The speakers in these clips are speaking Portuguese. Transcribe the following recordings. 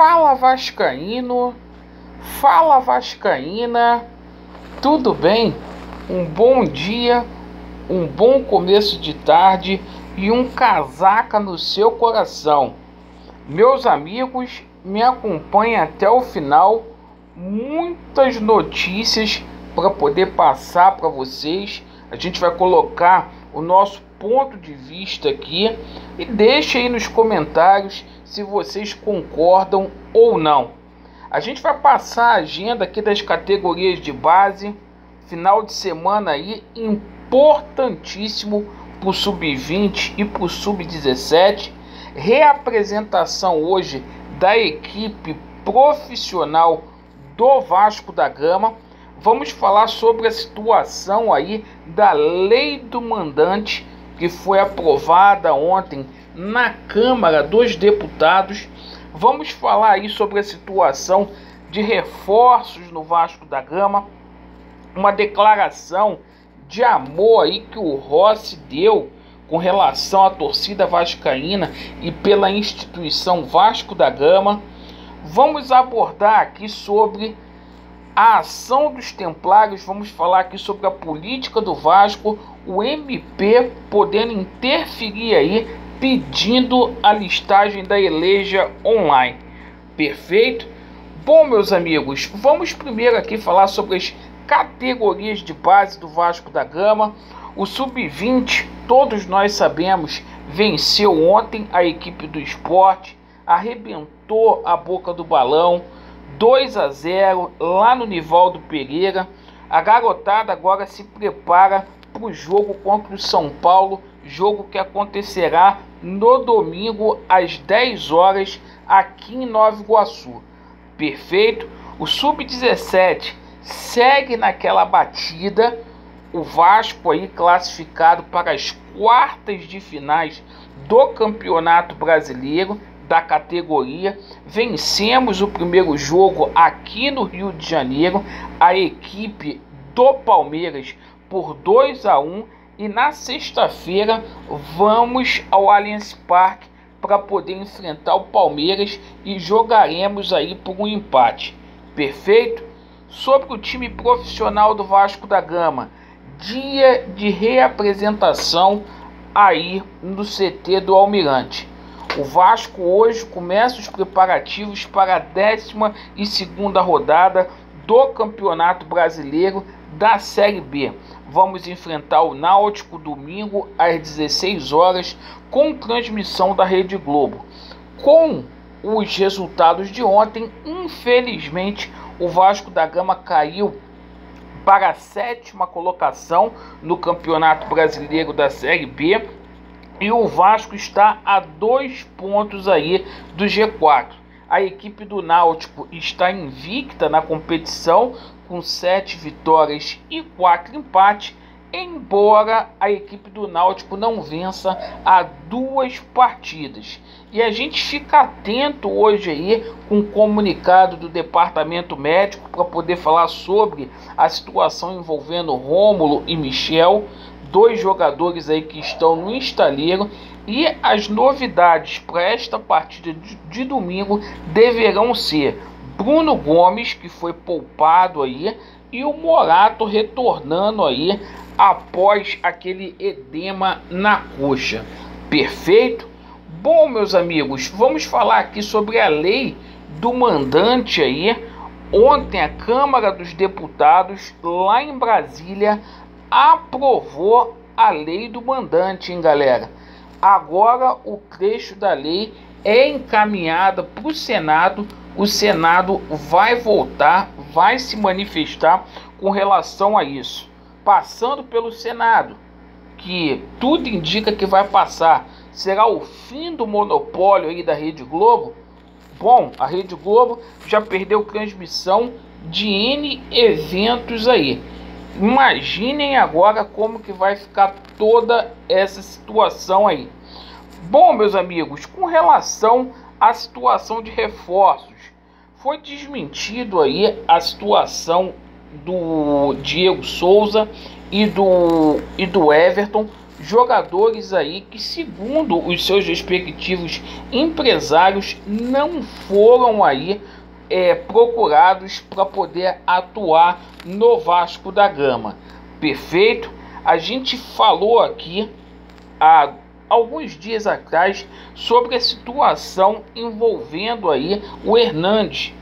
Fala Vascaíno, fala Vascaína, tudo bem? Um bom dia, um bom começo de tarde e um casaca no seu coração. Meus amigos, me acompanhem até o final, muitas notícias para poder passar para vocês. A gente vai colocar o nosso ponto de vista aqui e deixe aí nos comentários se vocês concordam ou não. A gente vai passar a agenda aqui das categorias de base, final de semana aí importantíssimo para o sub-20 e para o sub-17, reapresentação hoje da equipe profissional do Vasco da Gama. Vamos falar sobre a situação aí da lei do mandante que foi aprovada ontem na Câmara dos Deputados. Vamos falar aí sobre a situação de reforços no Vasco da Gama, uma declaração de amor aí que o Rossi deu com relação à torcida vascaína e pela instituição Vasco da Gama. Vamos abordar aqui sobre a ação dos Templários, vamos falar aqui sobre a política do Vasco, o MP podendo interferir aí, pedindo a listagem da Eleja online. Perfeito? Bom, meus amigos, vamos primeiro aqui falar sobre as categorias de base do Vasco da Gama. O sub-20, todos nós sabemos, venceu ontem a equipe do Sport, arrebentou a boca do balão, 2-0 lá no Nivaldo Pereira. A garotada agora se prepara para o jogo contra o São Paulo, jogo que acontecerá no domingo às 10 horas aqui em Nova Iguaçu. Perfeito? O sub-17 segue naquela batida, o Vasco aí classificado para as quartas de finais do Campeonato Brasileiro da categoria. Vencemos o primeiro jogo aqui no Rio de Janeiro, a equipe do Palmeiras por 2-1, e na sexta-feira vamos ao Allianz Parque para poder enfrentar o Palmeiras e jogaremos aí por um empate. Perfeito? Sobre o time profissional do Vasco da Gama, dia de reapresentação aí no CT do Almirante. O Vasco hoje começa os preparativos para a 12ª rodada do Campeonato Brasileiro da Série B. Vamos enfrentar o Náutico domingo às 16 horas com transmissão da Rede Globo. Com os resultados de ontem, infelizmente, o Vasco da Gama caiu para a 7ª colocação no Campeonato Brasileiro da Série B. E o Vasco está a 2 pontos aí do G4. A equipe do Náutico está invicta na competição com 7 vitórias e 4 empates, embora a equipe do Náutico não vença há 2 partidas. E a gente fica atento hoje aí com o comunicado do departamento médico para poder falar sobre a situação envolvendo Rômulo e Michel, 2 jogadores aí que estão no estaleiro, e as novidades para esta partida de domingo deverão ser Bruno Gomes, que foi poupado aí, e o Morato retornando aí após aquele edema na coxa. Perfeito? Bom, meus amigos, vamos falar aqui sobre a lei do mandante aí. Ontem a Câmara dos Deputados lá em Brasília aprovou a lei do mandante, hein, galera? Agora o trecho da lei é encaminhada para o Senado. O Senado vai voltar, vai se manifestar com relação a isso. Passando pelo Senado, que tudo indica que vai passar, será o fim do monopólio aí da Rede Globo. Bom, a Rede Globo já perdeu transmissão de N eventos aí. Imaginem agora como que vai ficar toda essa situação aí. Bom, meus amigos, com relação à situação de reforços, foi desmentido aí a situação do Diego Souza e do Everton. jogadores aí que, segundo os seus respectivos empresários, não foram aí procurados para poder atuar no Vasco da Gama. Perfeito? A gente falou aqui há alguns dias atrás sobre a situação envolvendo aí o Hernandes,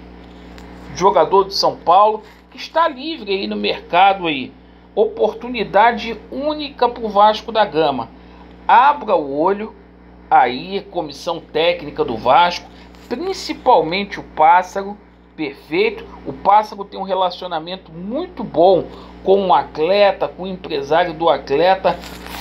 jogador de São Paulo, que está livre aí no mercado aí. Oportunidade única para o Vasco da Gama. Abra o olho aí, comissão técnica do Vasco, principalmente o Pássaro. Perfeito? O Pássaro tem um relacionamento muito bom com o atleta, com o empresário do atleta.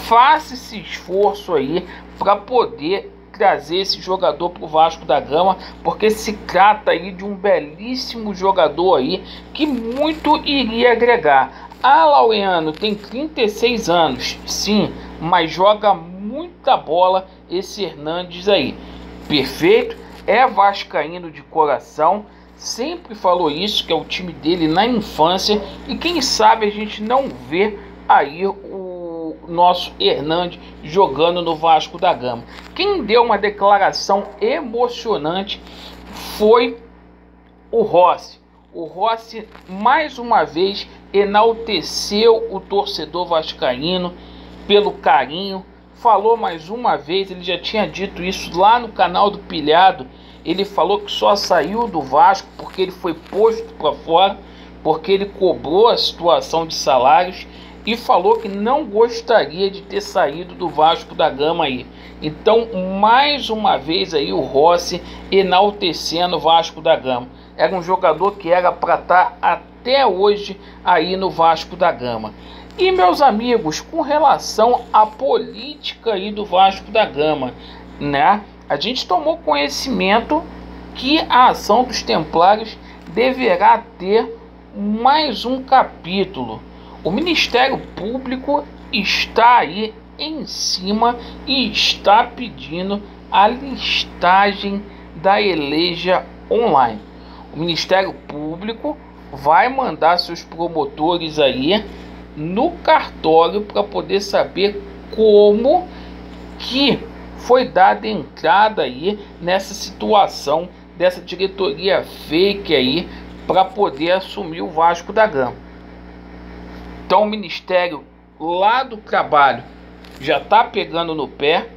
Faça esse esforço aí para poder trazer esse jogador para o Vasco da Gama, porque se trata aí de um belíssimo jogador aí que muito iria agregar. Laureano tem 36 anos, sim, mas joga muita bola esse Hernandes aí. Perfeito? É vascaíno de coração, sempre falou isso, que é o time dele na infância, e quem sabe a gente não vê aí o nosso Hernandes jogando no Vasco da Gama. Quem deu uma declaração emocionante foi o Rossi. O Rossi mais uma vez enalteceu o torcedor vascaíno pelo carinho, falou mais uma vez, ele já tinha dito isso lá no canal do Pilhado. Ele falou que só saiu do Vasco porque ele foi posto para fora, porque ele cobrou a situação de salários, e falou que não gostaria de ter saído do Vasco da Gama aí. Então, mais uma vez aí o Rossi enaltecendo o Vasco da Gama. Era um jogador que era para estar até hoje aí no Vasco da Gama. E, meus amigos, com relação à política aí do Vasco da Gama, né? A gente tomou conhecimento que a ação dos Templários deverá ter mais um capítulo. O Ministério Público está aí em cima e está pedindo a listagem da Eleja Online. O Ministério Público vai mandar seus promotores aí no cartório para poder saber como que foi dada entrada aí nessa situação dessa diretoria fake aí para poder assumir o Vasco da Gama. Então o Ministério lá do Trabalho já está pegando no pé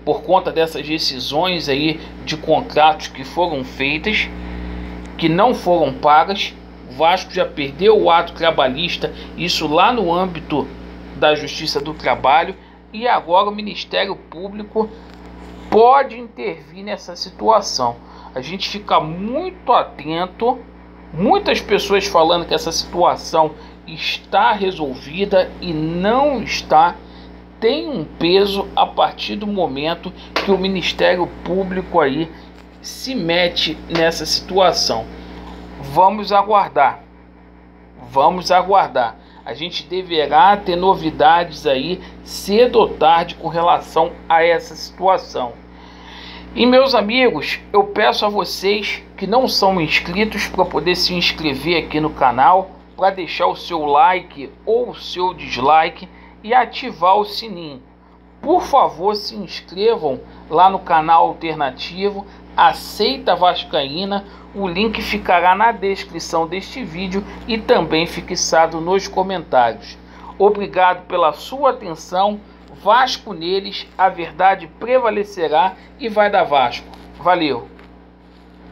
por conta dessas decisões aí de contratos que foram feitas, que não foram pagas. O Vasco já perdeu o ato trabalhista, isso lá no âmbito da Justiça do Trabalho, e agora o Ministério Público pode intervir nessa situação. A gente fica muito atento, muitas pessoas falando que essa situação está resolvida e não está. Tem um peso a partir do momento que o Ministério Público aí se mete nessa situação. Vamos aguardar. Vamos aguardar. A gente deverá ter novidades aí cedo ou tarde com relação a essa situação. E, meus amigos, eu peço a vocês que não são inscritos para poder se inscrever aqui no canal, para deixar o seu like ou o seu dislike e ativar o sininho. Por favor, se inscrevam lá no canal alternativo Aceita Vascaína. O link ficará na descrição deste vídeo e também fixado nos comentários. Obrigado pela sua atenção. Vasco neles, a verdade prevalecerá e vai dar Vasco. Valeu!